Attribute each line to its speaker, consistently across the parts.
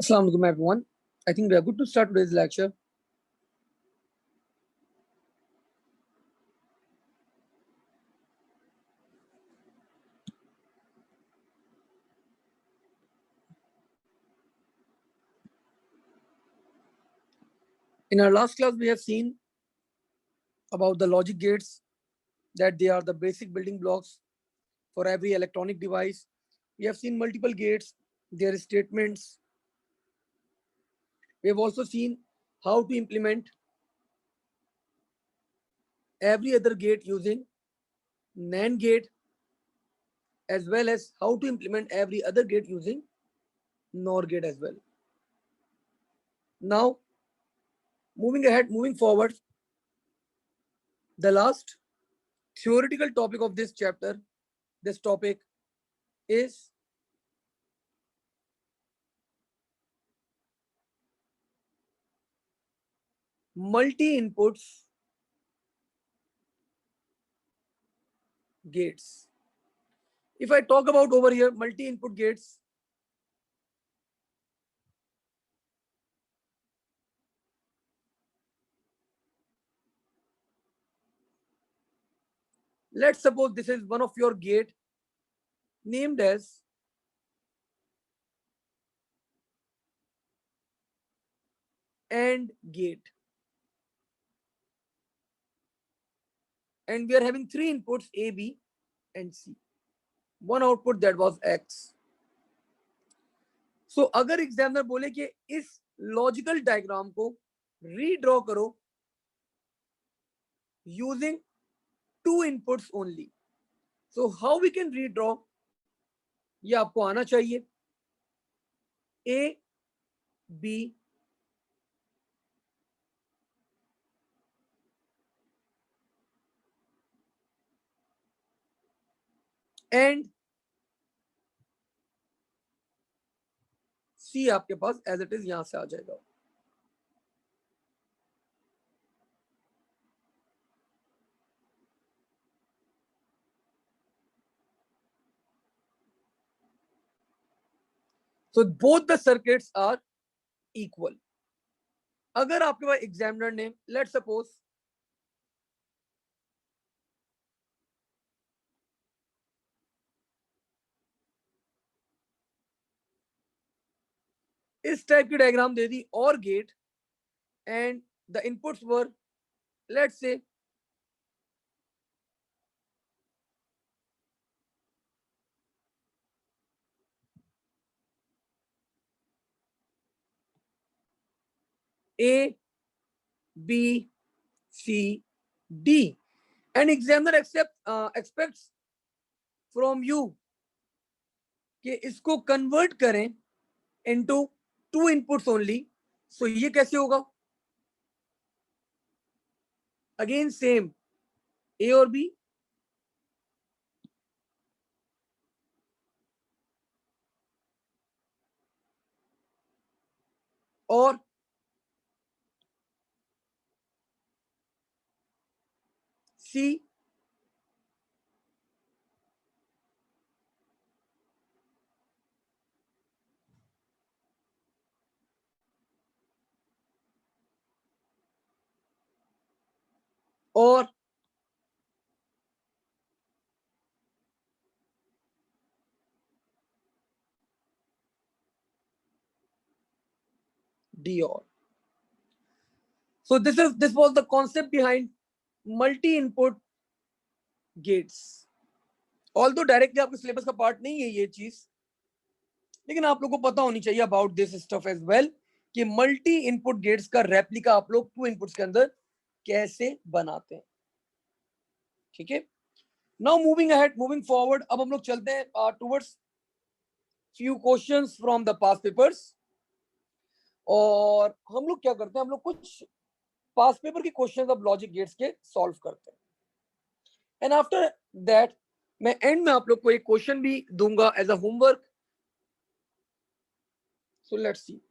Speaker 1: Assalamu alaikum everyone. I think we are good to start today's lecture. In our last class, we have seen about the logic gates, that they are the basic building blocks for every electronic device. We have seen multiple gates, their statements. We have also seen how to implement every other gate using NAND gate, as well as how to implement every other gate using NOR gate as well. Now, moving forward, the last theoretical topic of this chapter, this topic is multi-inputs gates. If I talk about over here multi-input gates, let's suppose this is one of your gate named as AND gate, and we are having three inputs A, B, and C. One output that was X. So अगर examiner बोले कि इस logical diagram को redraw करो using two inputs only, so how we can redraw, ये आपको आना चाहिए. A, B, एंड सी आपके पास एज इट इज यहां से आ जाएगा. So both the circuits are equal. अगर आपके पास एग्जामिनर ने लेट्स सपोज इस टाइप की डायग्राम दे दी और gate, and the inputs were let's say A, B, C, D, and examiner expects from you कि इसको कन्वर्ट करें इनटू टू इनपुट्स ओनली. सो ये कैसे होगा? अगेन सेम A और B, और C, और D और. So this was the concept behind multi-input gates. Although directly आपके सिलेबस का पार्ट नहीं है ये चीज, लेकिन आप लोगों को पता होनी चाहिए about this stuff as well कि मल्टी इनपुट गेट्स का रेप्लिका आप लोग टू इनपुट्स के अंदर कैसे बनाते हैं. ठीक है. Now moving ahead, moving forward, अब हम लोग चलते हैं towards few questions from the past papers. और हम लोग क्या करते हैं, हम लोग कुछ पास्ट पेपर के क्वेश्चंस अब लॉजिक गेट्स के सॉल्व करते हैं. एंड आफ्टर दैट मैं एंड में आप लोग को एक क्वेश्चन भी दूंगा as a homework. So let's see.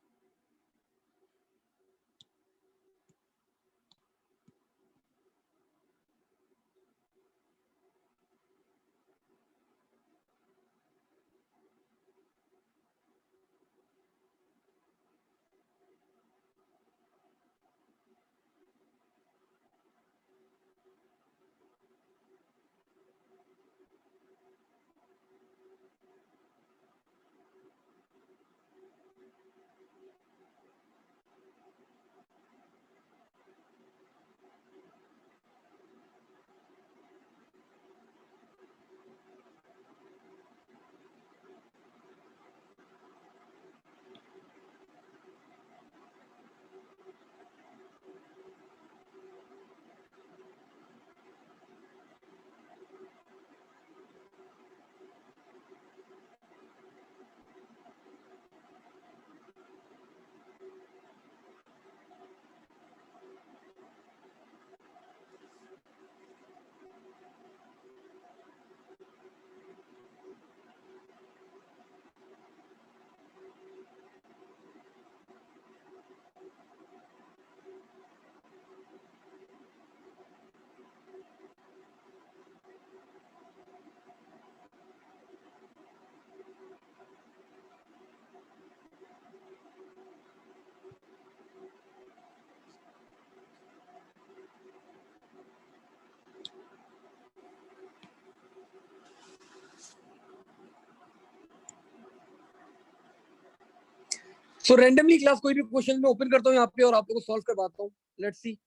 Speaker 1: So randomly class कोई भी क्वेश्चन में ओपन करता हूँ यहाँ पे और आप लोगों को सॉल्व करवाता हूँ. Let's see.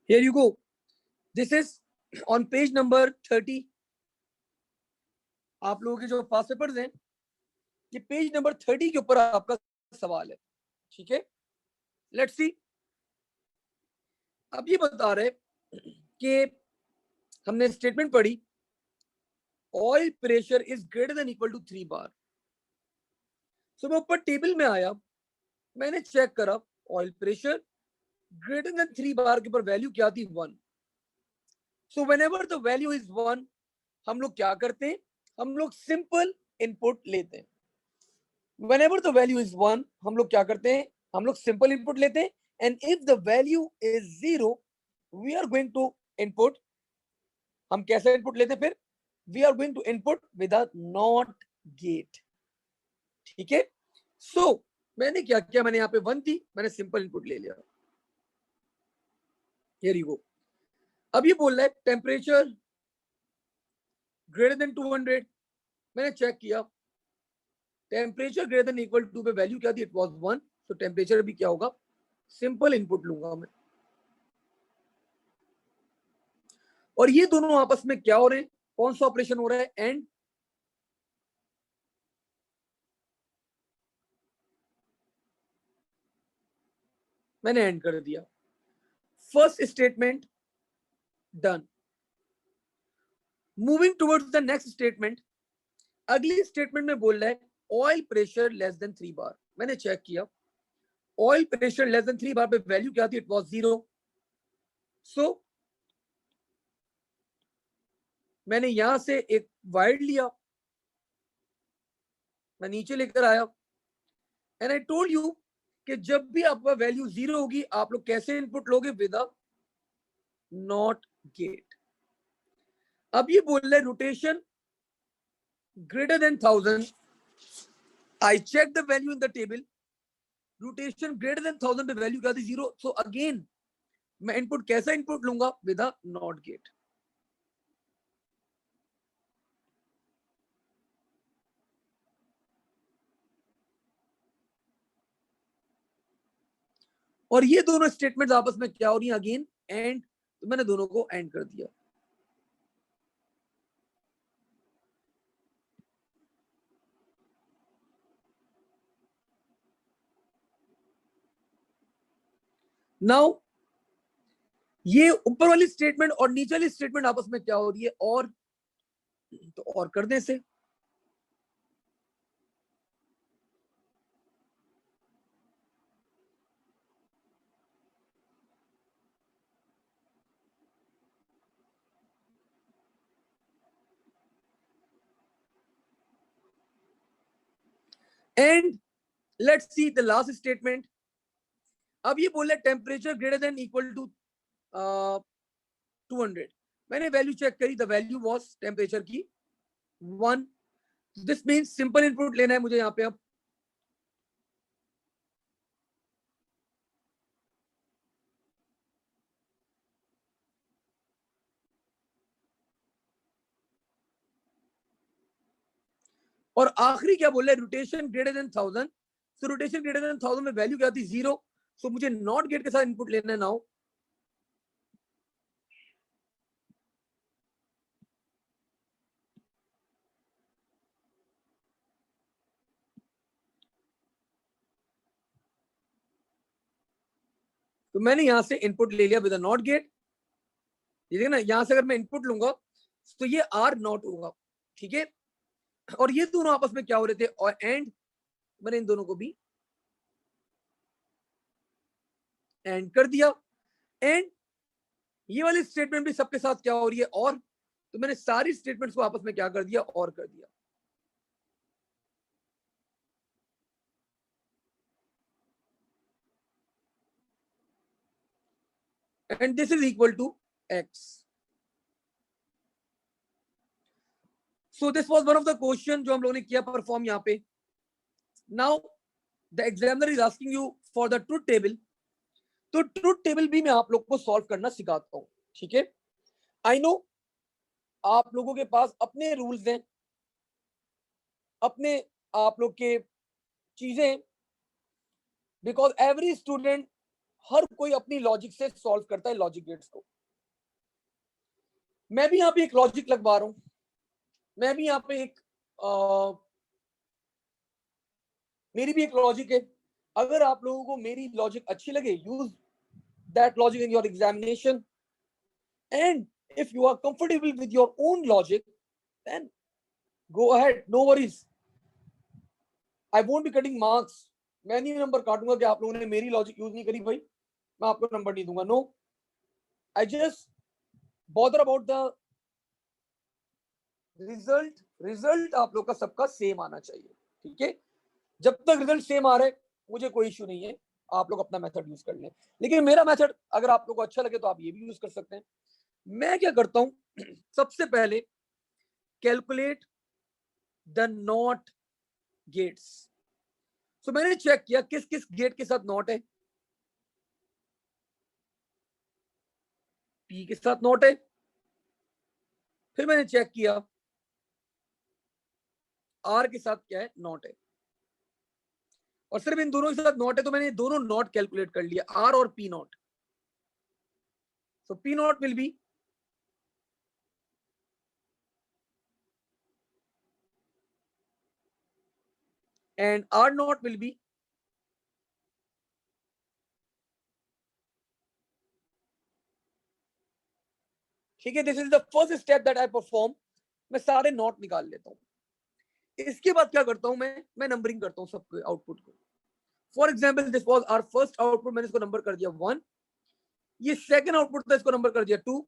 Speaker 1: Here you go. This is on page number 30. आप लोगों के जो पास पेपर्स हैं, ये पेज नंबर 30 के ऊपर आपका सवाल है. ठीक है, लेट्स सी. अब ये बता रहे कि हमने स्टेटमेंट पढ़ी, oil pressure is greater than equal to 3 bar. So मैं ऊपर टेबल में आया, मैंने चेक करा oil pressure greater than 3 bar के ऊपर वैल्यू क्या थी? 1. So whenever the value is 1, हम लोग क्या करते हैं? हम लोग सिंपल इनपुट लेते हैं. Whenever the value is 1, हम लोग क्या करते हैं? हम लोग सिंपल इनपुट लेते हैं. And if the value is 0, we are going to input. हम कैसे इनपुट लेते हैं फिर? We are going to input with a NOT gate. ठीक है. So मैंने क्या किया? मैंने यहाँ पे 1 थी, मैंने सिंपल इनपुट ले लिया. Here you go. अब ये बोल रहा है टेम्परेचर ग्रेटर देन 200. मैंने चेक किया, temperature greater than equal to पे वैल्यू क्या थी? It was 1. तो टेम्परेचर भी क्या होगा? सिंपल इनपुट लूंगा मैं. और ये दोनों आपस में क्या हो रहे हैं? कौन सा ऑपरेशन हो रहा है? एंड. मैंने एंड कर दिया. First statement done. Moving towards the next statement. अगली स्टेटमेंट में बोल रहा है ऑयल प्रेशर लेस देन 3 बार. मैंने चेक किया, ऑयल प्रेशर लेस देन 3 बार पे वैल्यू क्या थी? It was 0. सो मैंने यहां से एक वाइड लिया, मैं नीचे लेकर आया. एंड आई टोल्ड यू कि जब भी आपका वैल्यू 0 होगी, आप लोग कैसे इनपुट लोगे? With a not gate. अब ये बोल रहे rotation greater than 1000. I check the value in the table. Rotation greater than 1000 पे वैल्यू क्या थी? 0. सो अगेन मैं इनपुट कैसा इनपुट लूंगा? With a not gate. और ये दोनों स्टेटमेंट्स आपस में क्या हो रही है? Again and. तो मैंने दोनों को एंड कर दिया. नाउ ये ऊपर वाली स्टेटमेंट और नीचे वाली स्टेटमेंट आपस में क्या हो रही है? और तो और करने से and. Let's see the last statement. अब ये बोल रहे temperature greater than equal to 200. मैंने वैल्यू चेक करी, द वैल्यू वाज टेम्परेचर की 1. दिस मींस सिंपल इनपुट लेना है मुझे यहाँ पे. अब और आखिरी क्या बोल रहा है, रोटेशन ग्रेटर देन 1000। सो रोटेशन ग्रेटर देन 1000 में वैल्यू क्या थी, 0। सो मुझे नॉट गेट के साथ इनपुट लेना है नाउ। तो मैंने यहां से इनपुट ले लिया विद अ नॉट गेट। ये देखना, यहां से अगर मैं इनपुट लूंगा तो ये आर नॉट होगा, ठीक है। और ये दोनों आपस में क्या हो रहे थे, और एंड, मैंने इन दोनों को भी एंड कर दिया। एंड ये वाली स्टेटमेंट भी सबके साथ क्या हो रही है, और। तो मैंने सारी स्टेटमेंट्स को आपस में क्या कर दिया, और कर दिया। And this is equal to X. So this was one of the question जो हम लोगों ने किया परफॉर्म यहाँ पे। Now the examiner is asking you for the truth table. तो ट्रुथ टेबल भी मैं आप लोग को सॉल्व करना सिखाता हूँ, ठीक है। आई नो आप लोगों के पास अपने रूल्स हैं, अपने आप लोग के चीजें, बिकॉज एवरी स्टूडेंट, हर कोई अपनी लॉजिक से सॉल्व करता है लॉजिक गेट्स को। मैं भी यहाँ पे एक लॉजिक लगवा रहा हूँ, मैं भी यहाँ पे एक मेरी भी एक लॉजिक है। अगर आप लोगों को मेरी लॉजिक अच्छी लगे, use that logic in your examination. And if you are comfortable with your own logic, then go ahead, no worries. I won't be cutting marks. मैं नहीं नंबर काटूंगा कि आप लोगों ने मेरी लॉजिक यूज नहीं करी भाई, मैं आपको नंबर नहीं दूंगा। No, I just bother about the result. Result आप लोग का सबका सेम आना चाहिए, ठीक है। जब तक रिजल्ट सेम आ रहे, मुझे कोई इश्यू नहीं है, आप लोग अपना मेथड यूज कर लें। लेकिन मेरा मेथड अगर आप लोग को अच्छा लगे तो आप ये भी यूज कर सकते हैं। मैं क्या करता हूं, सबसे पहले कैलकुलेट द नॉट गेट्स। सो मैंने चेक किया किस किस गेट के साथ नॉट है। पी के साथ नॉट है। फिर मैंने चेक किया आर के साथ क्या है, नॉट है। और सिर्फ इन दोनों के साथ नॉट है, तो मैंने दोनों नॉट कैलकुलेट कर लिया, आर और P not. So P not will be and R naught will be ठीक है। This is the first step that I perform. मैं सारे नॉट निकाल लेता हूँ। इसके बाद क्या करता हूँ, मैं नंबरिंग करता हूँ सबके आउटपुट को। For example this was our first output, मैंने इसको नंबर कर दिया 1। ये सेकंड आउटपुट था, इसको नंबर कर दिया 2।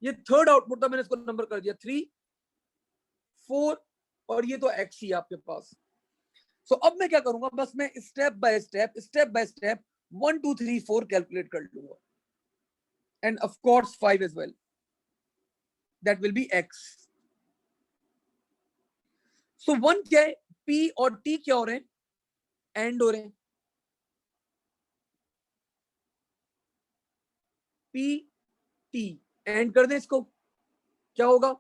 Speaker 1: ये थर्ड आउटपुट था, मैंने इसको नंबर कर दिया 3, 4। और ये तो एक्स ही आपके पास। सो अब मैं क्या करूंगा, बस मैं स्टेप बाय स्टेप 1 2 3 4 कैलकुलेट कर लूंगा। And of course 5 as well, that will be X. So 1 क्या है, पी और टी क्या हो रहे हैं, एंड हो रहे हैं। पी टी एंड कर दें इसको, क्या होगा,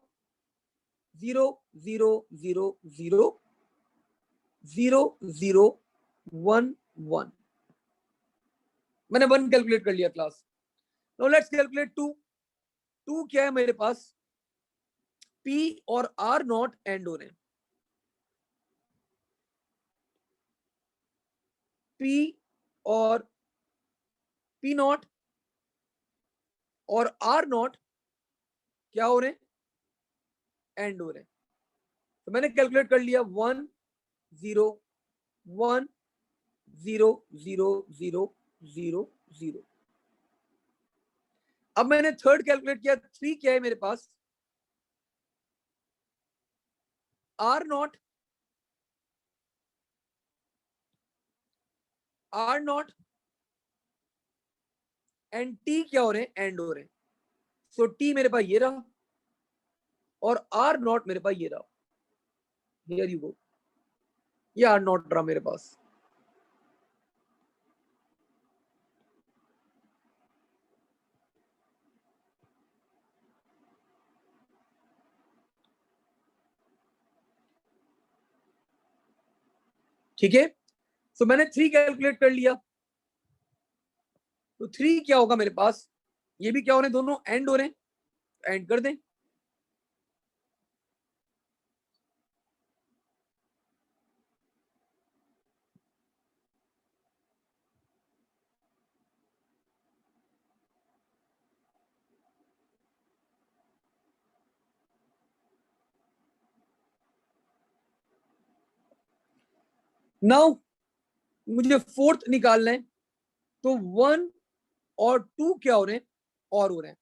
Speaker 1: 0 0 0 0 0 0 1 1। मैंने 1 कैलकुलेट कर लिया क्लास। Now let's calculate 2। 2 क्या है मेरे पास, पी और आर नॉट एंड हो रहे हैं। पी और पी नॉट और आर नॉट क्या हो रहे हैं, एंड हो रहे हैं। तो मैंने कैलकुलेट कर लिया 1 0 1 0 0 0 0 0। अब मैंने थर्ड कैलकुलेट किया, 3 क्या है मेरे पास, आर नॉट एंड टी क्या हो रहे हैं, एंड हो रहे हैं। सो टी मेरे पास ये रहा और आर नॉट मेरे पास ये रहा। हियर यू गो, ये आर नॉट रहा मेरे पास। ठीक है, सो मैंने 3 कैलकुलेट कर लिया, तो 3 क्या होगा मेरे पास, ये भी क्या हो रहे हैं, दोनों एंड हो रहे हैं, एंड कर दें। नाउ मुझे फोर्थ निकालना है, तो 1 और 2 क्या हो रहे हैं, और हो रहे हैं,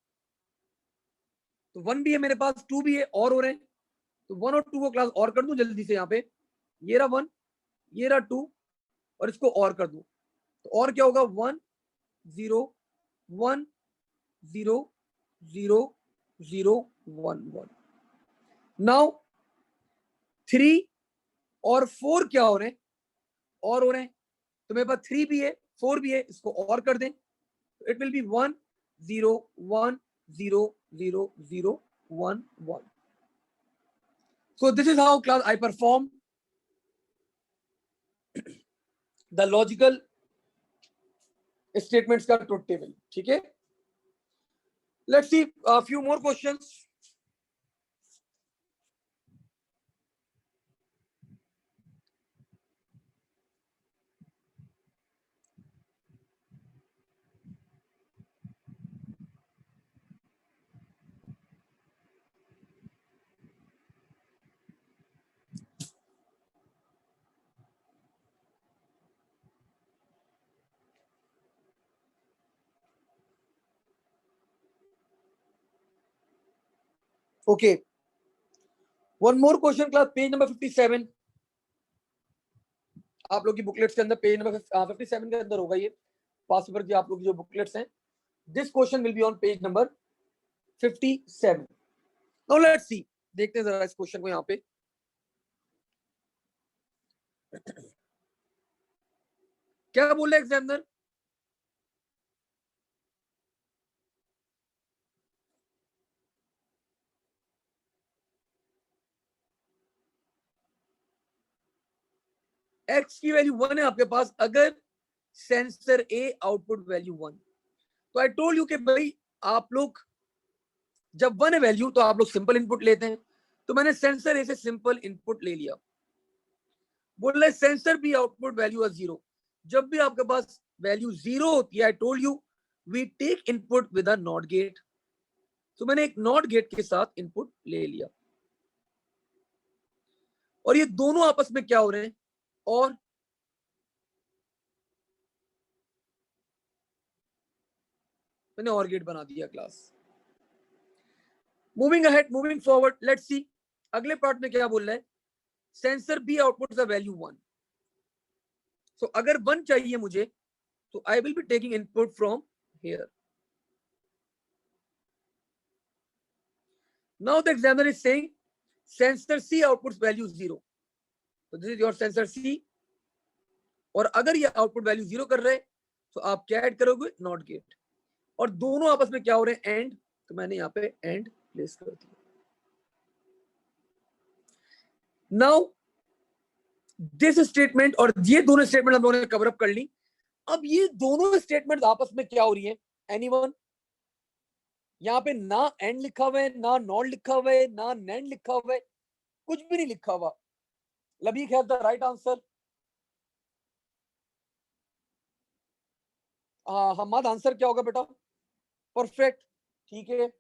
Speaker 1: तो 1 भी है मेरे पास, 2 भी है, और हो रहे हैं, तो 1 और 2 को क्लास और कर दूं जल्दी से, यहाँ पे ये रहा 1, ये रहा 2, और इसको और कर दूं, तो और क्या होगा, 1 0 1 0 0 0 1 1। नाउ 3 और 4 क्या हो रहे हैं, और हो रहे हैं, तो मेरे पास 3 भी है 4 भी है, इसको और कर दें, it will be 1 0 1 0 0 0 1 1। So this is how class I perform the logical statements का truth table. ठीक है, let's see a few more questions. Okay, one more question class, page number 57. आप लोग की बुकलेट्स के अंदर पेज नंबर 57 के अंदर होगा ये पास पेपर की आप लोग की जो बुकलेट्स हैं, this question will be on page number 57. Now let's see, देखते हैं जरा इस क्वेश्चन को यहाँ पे। क्या बोल रहे एग्जामिनर, एक्स की वैल्यू 1 है आपके पास, अगर सेंसर ए आउटपुट वैल्यू 1, तो आई टोल्ड यू कि भाई आप लोग जब 1 है वैल्यू तो आप लोग सिंपल इनपुट लेते हैं, तो मैंने सेंसर ए से सिंपल इनपुट ले लिया। बोल रहे सेंसर बी आउटपुट वैल्यू है 0, जब भी आपके पास वैल्यू 0 होती है, I told you we take input with a not gate, तो मैंने एक नॉट गेट के साथ इनपुट ले लिया, और ये दोनों आपस में क्या हो रहे हैं, और मैंने और गेट बना दिया class. Moving ahead, moving forward, let's see अगले पार्ट में क्या बोल रहा है, sensor B output the value 1, so अगर 1 चाहिए मुझे, तो I will be taking input from here. Now the examiner is saying sensor C output value 0, तो this is your sensor C, और अगर ये आउटपुट वैल्यू 0 कर रहे हैं, तो आप क्या ऐड करोगे, नॉट गेट, और दोनों आपस में क्या हो रहे हैं, एंड, तो मैंने यहाँ पे एंड प्लेस कर दिया। नाउ दिस स्टेटमेंट और ये दोनों स्टेटमेंट हम लोगों ने कवर अप कर ली। अब ये दोनों स्टेटमेंट आपस में क्या हो रही है, एनीवन, यहाँ पे ना एंड लिखा हुआ है, ना नॉट लिखा हुआ है, ना नेंड लिखा हुआ है, कुछ भी नहीं लिखा हुआ। लबीक हैज द राइट आंसर। हमारा आंसर क्या होगा बेटा, परफेक्ट, ठीक है।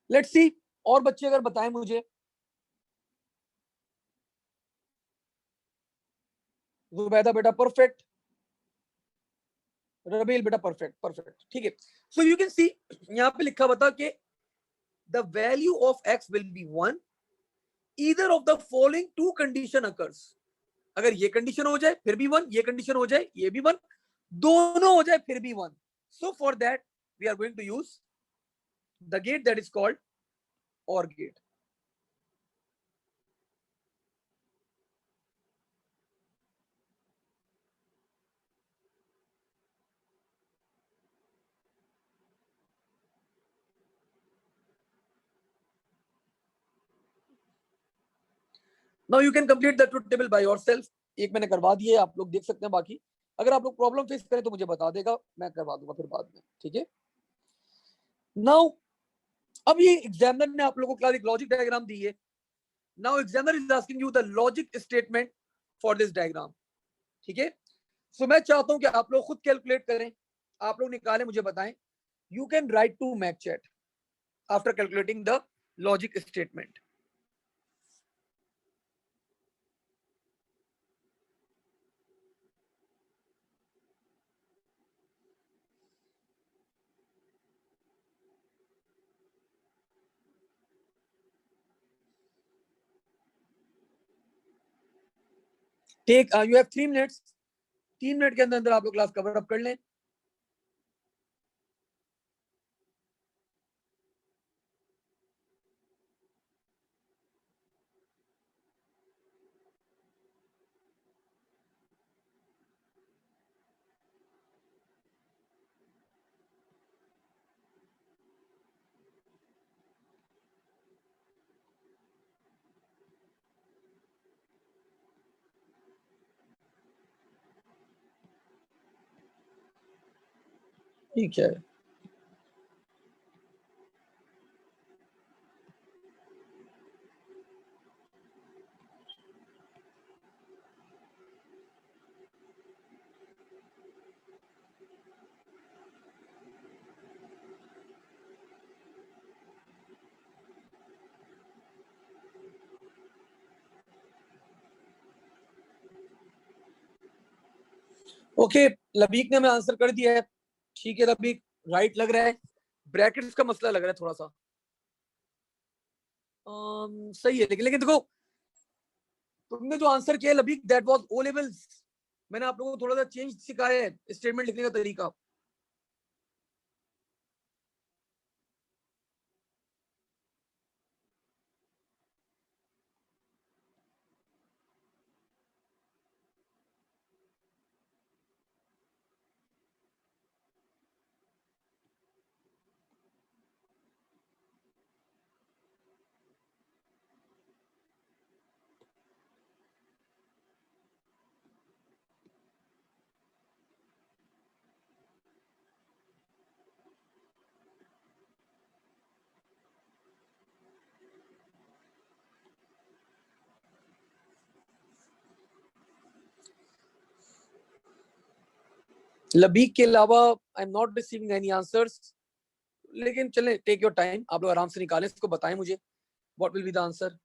Speaker 1: लेट्स सी, और बच्चे अगर बताएं मुझे, जुबैदा बेटा परफेक्ट, रबील बेटा परफेक्ट, परफेक्ट, ठीक है। सो यू कैन सी यहाँ पे लिखा बता कि the value of X will be 1 either of the following two condition occurs, अगर ये कंडीशन हो जाए फिर भी 1, ये कंडीशन हो जाए ये भी 1, दोनों हो जाए फिर भी 1, so for that we are going to use the gate that is called OR gate. Now you can complete the truth table by yourself. एक मैंने करवा दिए, आप लोग देख सकते हैं। बाकी अगर आप लोग प्रॉब्लम फेस करें तो मुझे बता देगा, मैं करवा दूंगा फिर बाद में, ठीक है। नाउ अब ये एग्जामिनर ने आप लोगों को क्लास एक लॉजिक डायग्राम दी है। Now examiner is asking you the logic statement for this diagram, ठीक है। सो मैं चाहता हूं कि आप लोग खुद कैलकुलेट करें, आप लोग निकालें, मुझे बताएं। You can write to mac chat after calculating the logic statement. Take you have 3 minutes. 3 minute के अंदर अंदर आप लोग क्लास कवर अप कर लें। ठीक है, ओके। लबीक ने हमें आंसर कर दिया है, ठीक है लबीक, राइट लग रहा है। ब्रैकेट्स का मसला लग रहा है थोड़ा सा। सही है, लेकिन लेकिन देखो, तुमने जो आंसर किया लबीक, दैट वाज ओ लेवल्स। मैंने आप लोगों को थोड़ा सा चेंज सिखाया है स्टेटमेंट लिखने का तरीका। लबीक के अलावा I am not receiving any answers. लेकिन चले, टेक योर टाइम, आप लोग आराम से निकालें इसको, बताएं मुझे what will be the answer.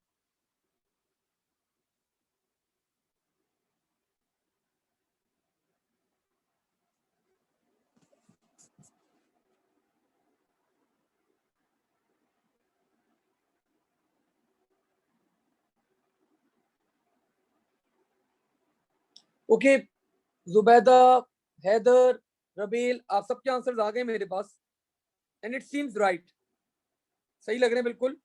Speaker 1: Okay, Zubaida, Haider, Rabeel, आप सबके आंसर्स आ गए मेरे पास, एंड इट सीम्स राइट, सही लग रहे हैं बिल्कुल।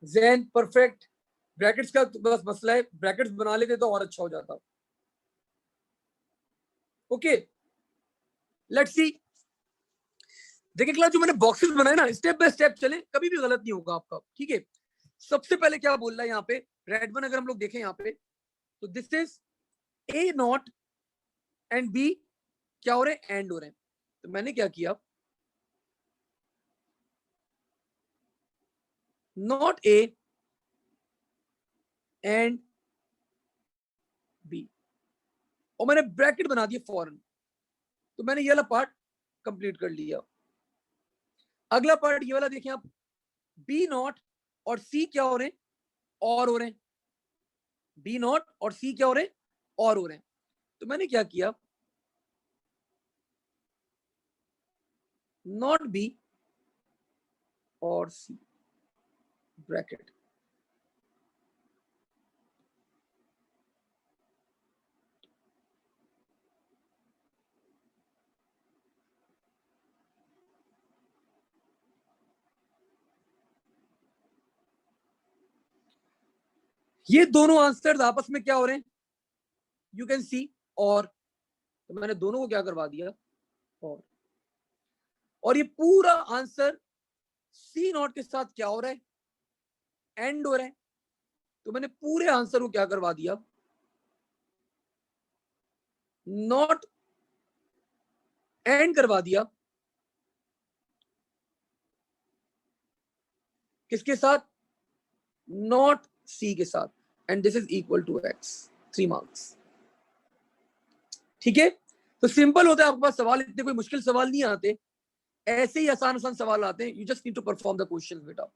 Speaker 1: जैन परफेक्ट। ब्रैकेट्स का तो बस मसला है, ब्रैकेट्स बना लेते तो और अच्छा हो जाता। Okay, let's see. देखिए क्लास, जो मैंने बॉक्सेस बनाए ना, स्टेप बाय स्टेप चले, कभी भी गलत नहीं होगा आपका, ठीक है। सबसे पहले क्या बोल रहा है यहाँ पे, रेड वन अगर हम लोग देखें यहाँ पे, तो this is A not and B क्या हो रहे हैं, एंड हो रहे हैं। तो मैंने क्या किया, नॉट ए एंड बी, और मैंने ब्रैकेट बना दिया फॉरन। तो मैंने ये वाला पार्ट कंप्लीट कर लिया। अगला पार्ट ये वाला देखिए आप, बी नॉट और सी क्या हो रहे हैं, और हो रहे हैं। बी नॉट और सी क्या हो रहे हैं, और हो रहे हैं। तो मैंने क्या किया, नॉट बी और सी, ब्रैकेट। ये दोनों आंसर आपस में क्या हो रहे हैं, यू कैन सी, और तो मैंने दोनों को क्या करवा दिया, और ये पूरा आंसर सी नॉट के साथ क्या हो रहा है, एंड हो रहा है। तो मैंने पूरे आंसर को क्या करवा दिया, नॉट एंड करवा दिया, किसके साथ, नॉट सी के साथ, and this is equal to X, 3 marks. ठीक है, तो सिंपल होता है, आपके पास सवाल इतने कोई मुश्किल सवाल नहीं आते, ऐसे ही आसान आसान सवाल आते हैं, you just need to perform the question बेटा।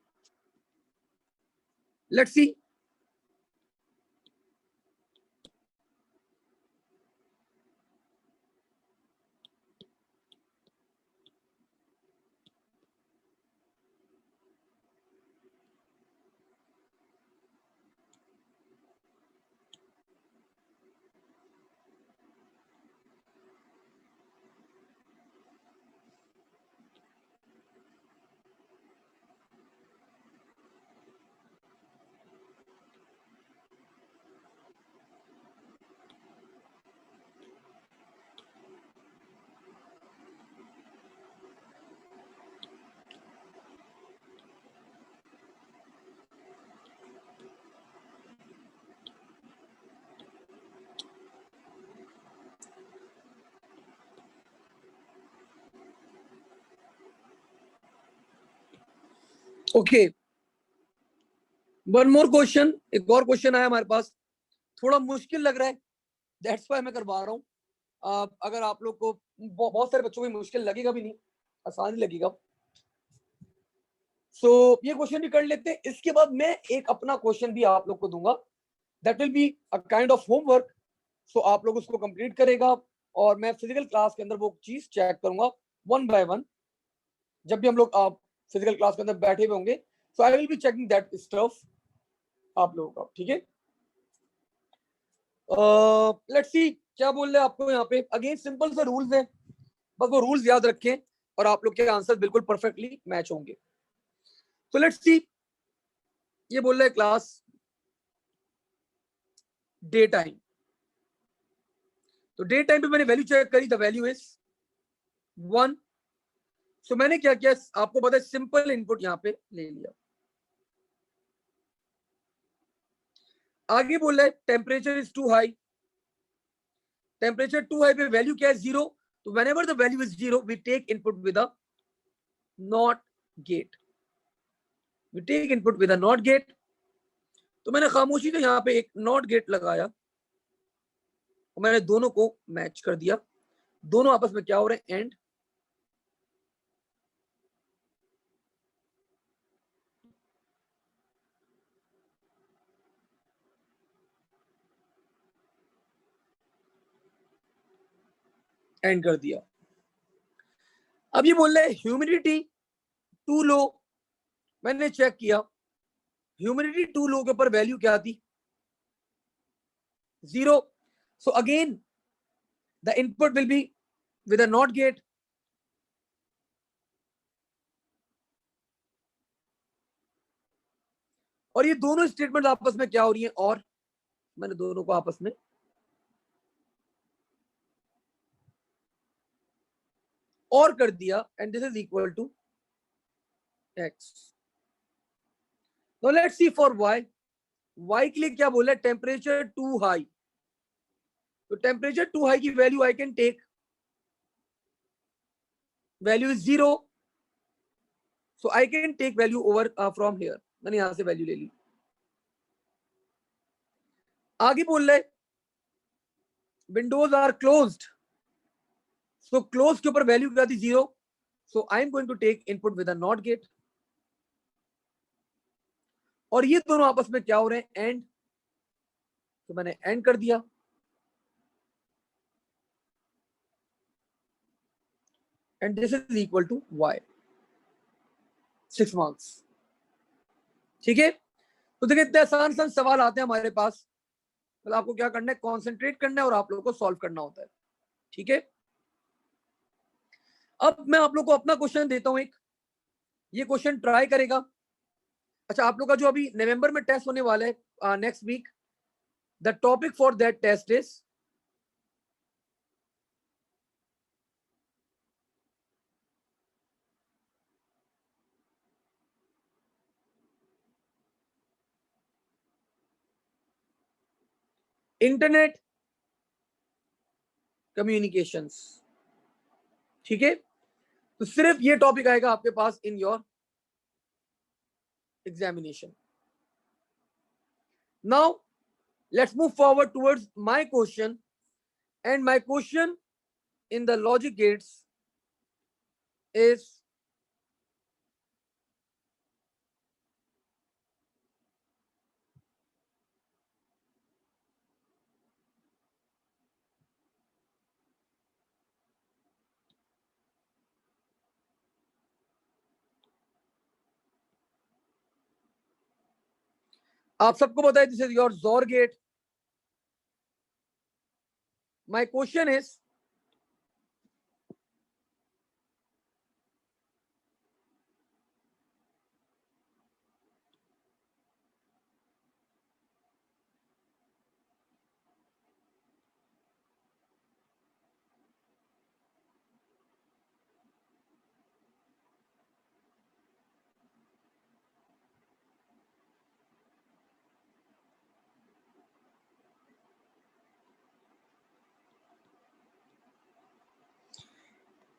Speaker 1: Let's see, okay, one more question, एक और क्वेश्चन आया हमारे पास, थोड़ा मुश्किल लग रहा है, दैट्स व्हाई मैं करवा रहा हूँ। अगर आप लोग को बहुत सारे बच्चों को मुश्किल लगेगा भी नहीं, आसान ही लगेगा। सो ये क्वेश्चन भी कर लेते हैं, इसके बाद मैं एक अपना क्वेश्चन भी आप लोग को दूंगा, that will be a kind of homework. So आप लोग उसको कंप्लीट करेगा, और मैं फिजिकल क्लास के अंदर वो चीज चेक करूंगा वन बाय वन, जब भी हम लोग फिजिकल क्लास के अंदर बैठे हुए होंगे, so I will be checking that stuff आप लोगों का। ठीक है, लेट्स सी क्या बोल रहे हैं आपको यहाँ पे। अगेन सिंपल से रूल्स हैं, बस वो रूल्स याद रखें और आप लोग के आंसर बिल्कुल परफेक्टली मैच होंगे। तो लेट्स सी, ये बोल रहे हैं क्लास डे टाइम। तो डे टाइम पे मैंने वैल्यू चेक करी, द वैल्यू इज 1। सो मैंने क्या किया, आपको पता है, सिंपल इनपुट यहाँ पे ले लिया। आगे बोल रहा है temperature is too high, temperature too high पे वैल्यू क्या है, 0। तो whenever the value is 0 we take input with a not gate, we take input with a not gate. तो मैंने खामोशी से यहाँ पे एक नॉट गेट लगाया, और मैंने दोनों को मैच कर दिया, दोनों आपस में क्या हो रहे हैं, एंड। एंड कर दिया। अब ये बोल रहे हैं ह्यूमिडिटी टू लो, मैंने चेक किया, ह्यूमिडिटी टू लो के ऊपर वैल्यू क्या थी, 0। So again the input will be with a not gate, और ये दोनों स्टेटमेंट आपस में क्या हो रही है, और मैंने दोनों को आपस में और कर दिया, and this is equal to X. तो let's see for Y, Y के लिए क्या बोला है, टेम्परेचर टू हाई। तो टेम्परेचर टू हाई की value I can take, value is 0, so I can take value over from here, मैंने यहां से वैल्यू ले ली। आगे बोल रहे windows are closed, so close के ऊपर वैल्यू क्या थी, 0। So I am going to take input with a not gate, और ये दोनों आपस में क्या हो रहे हैं, एंड। तो मैंने एंड कर दिया, and this is equal to Y, 6 marks. ठीक है, तो देखिए इतने आसान आसान सवाल आते हैं हमारे पास, मतलब आपको क्या करना है, कॉन्सेंट्रेट करना है और आप लोगों को सॉल्व करना होता है। ठीक है, अब मैं आप लोग को अपना क्वेश्चन देता हूं एक, ये क्वेश्चन ट्राई करेगा, अच्छा, आप लोग का जो अभी नवंबर में टेस्ट होने वाला है next week, the topic for that test is internet communications. ठीक है, तो सिर्फ ये टॉपिक आएगा आपके पास in your examination. Now let's move forward towards my question, and my question in the logic gates is आप सबको पता है this is your XOR gate. My question is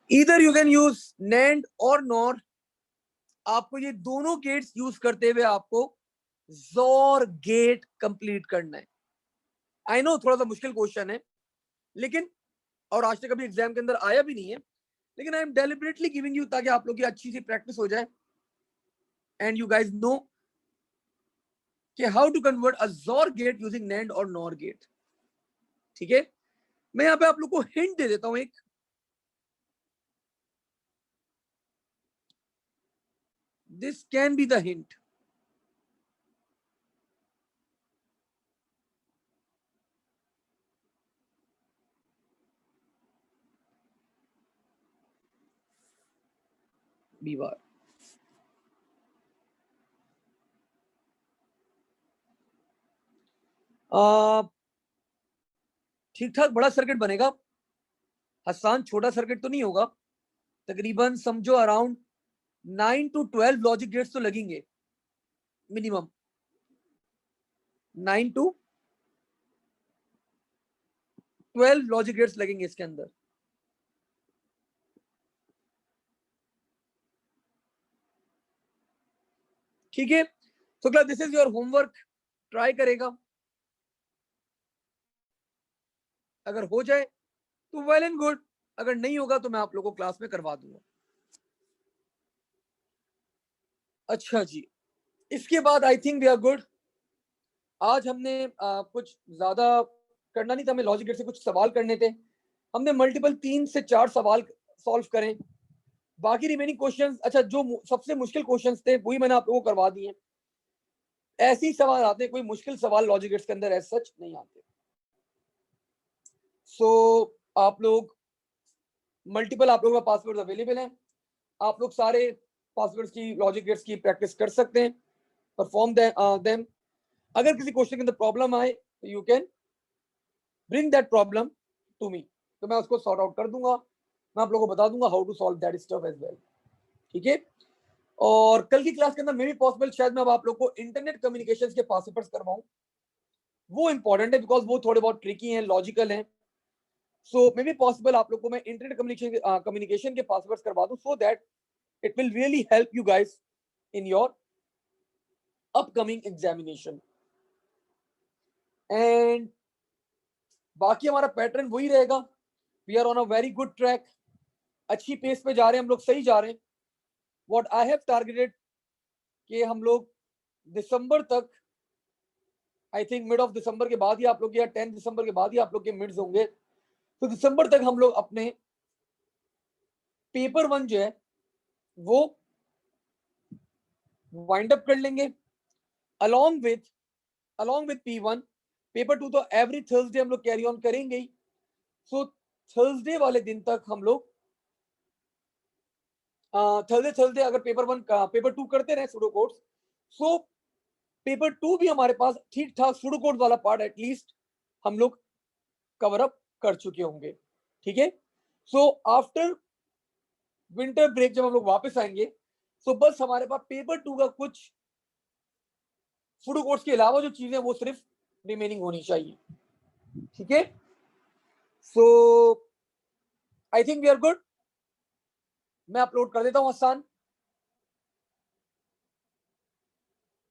Speaker 1: either you can use NAND or NOR. आपको ये दोनों gets use करते हुए आपको जोर गेट कंप्लीट करना है। आई नो थोड़ा सा मुश्किल क्वेश्चन है, लेकिन और आज तक कभी एग्जाम के अंदर आया भी नहीं है, लेकिन I am deliberately giving you ताकि आप लोग की अच्छी सी प्रैक्टिस हो जाए एंड यू गाइज नो कि हाउ टू कन्वर्ट अ जोर gate using NAND or nor gate. ठीक है, मैं यहाँ पे आप लोग को हिंट दे देता हूं एक। This can be the hint. बीवार ठीक ठाक बड़ा सर्किट बनेगा, आसान छोटा सर्किट तो नहीं होगा। तकरीबन समझो अराउंड 9 to 12 लॉजिक गेट्स तो लगेंगे मिनिमम। 9 to 12 लॉजिक गेट्स लगेंगे इसके अंदर। ठीक है, तो class this is your homework. Try करेगा, अगर हो जाए तो वेल एंड गुड, अगर नहीं होगा तो मैं आप लोगों को क्लास में करवा दूंगा। अच्छा जी, इसके बाद I think we are good. आज हमने कुछ ज्यादा करना नहीं था, हमें लॉजिक गेट से कुछ सवाल करने थे। हमने मल्टीपल 3 से 4 सवाल सॉल्व करें। बाकी रिमेनिंग क्वेश्चंस, अच्छा जो सबसे मुश्किल क्वेश्चंस थे वही मैंने आप लोगों को करवा दिए। ऐसे ही सवाल आते हैं, कोई मुश्किल सवाल लॉजिक गेट्स के अंदर एज सच नहीं आते। सो आप लोग मल्टीपल, आप लोगों का पासवर्ड अवेलेबल है, आप लोग सारे पासवर्ड्स की लॉजिक गेट्स की प्रैक्टिस कर सकते हैं, परफॉर्म देम। अगर किसी क्वेश्चन के अंदर प्रॉब्लम आए तो you can bring that problem to me, तो मैं उसको सॉर्ट आउट कर दूंगा। मैं आप लोगों को बता दूंगा how to solve that stuff as well. ठीक है, और कल की क्लास के अंदर मे भी पॉसिबल शायद मैं आप लोग को इंटरनेट कम्युनिकेशंस के पासवर्ड्स करवाऊं। वो इंपॉर्टेंट है बिकॉज वो थोड़े बहुत ट्रिकी हैं, लॉजिकल हैं। सो मे बी पॉसिबल आप लोग को मैं इंटरनेट कम्युनिकेशन के पासवर्ड्स करवा दूं, so that it will really help you guys in your upcoming examination. And बाकी हमारा पैटर्न वही रहेगा। We are on a very good track, अच्छी पेस पे जा रहे हैं हम लोग, सही जा रहे हैं। व्हाट आई हैव टारगेटेड कि हम लोग दिसंबर तक, I think mid of December के बाद ही आप लोग, या 10 दिसंबर के बाद ही आप लोग के मिड्स होंगे, तो दिसंबर तक हम लोग अपने पेपर 1 जो है वो वाइंड अप कर लेंगे। अलोंग विथ P1, पेपर 2 तो एवरी थर्सडे हम लोग कैरी ऑन करेंगे ही। सो थर्सडे वाले दिन तक हम लोग थर्सडे अगर पेपर 1 पेपर 2 करते रहे सूडो कोड्स, सो पेपर 2 भी हमारे पास ठीक ठाक सुडो कोड वाला पार्ट एटलीस्ट हम लोग कवर अप कर चुके होंगे, ठीक है। सो आफ्टर विंटर ब्रेक जब हम लोग वापस आएंगे, सो बस हमारे पास पेपर 2 का कुछ सुडो कोड्स के अलावा जो चीजें वो सिर्फ रिमेनिंग होनी चाहिए, ठीक है। So I think we are good. मैं अपलोड कर देता हूं हसन।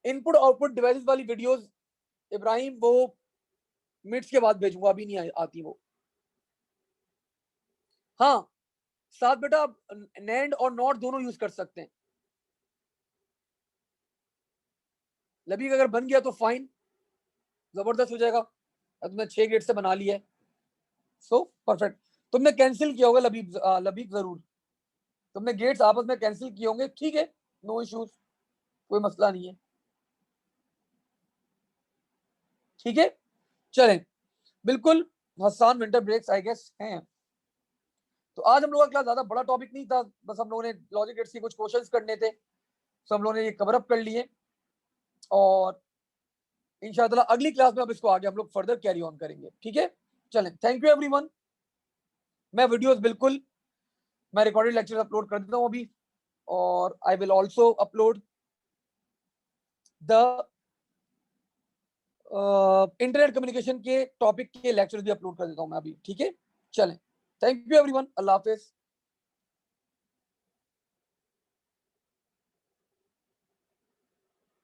Speaker 1: इनपुट आउटपुट डिवाइसेस वाली वीडियोस इब्राहिम वो मिनट्स के बाद भेजूंगा, अभी नहीं आती वो। हाँ साथ बेटा आप नैंड और नॉट दोनों यूज कर सकते हैं। लबीक अगर बन गया तो फाइन, जबरदस्त हो जाएगा। तुमने 6 गेट से बना लिया है, सो परफेक्ट। तुमने कैंसिल किया होगा लबीक, लबीक जरूर तुमने गेट्स आपस में कैंसिल किए होंगे, ठीक है, नो इश्यूज, कोई मसला नहीं है, ठीक है। चलें बिल्कुल। हसान विंटर ब्रेक्स आई गेस हैं। तो आज हम लोगों का क्लास ज्यादा बड़ा टॉपिक नहीं था, बस हम लोगों ने लॉजिक गेट्स के कुछ क्वेश्चंस करने थे, सो हम लोगों ने ये कवर अप कर लिए। और इंशाल्लाह अगली क्लास में अब इसको आगे हम लोग फर्दर कैरी ऑन करेंगे, ठीक है। चलें, थैंक यू एवरीवन। मैं वीडियोस बिल्कुल मैं रिकॉर्डेड लेक्चर अपलोड कर देता हूं अभी, और I will also upload the internet communication के टॉपिक के लेक्चर भी अपलोड कर देता हूं मैं अभी, ठीक है। चलें, thank you everyone, Allah Hafiz.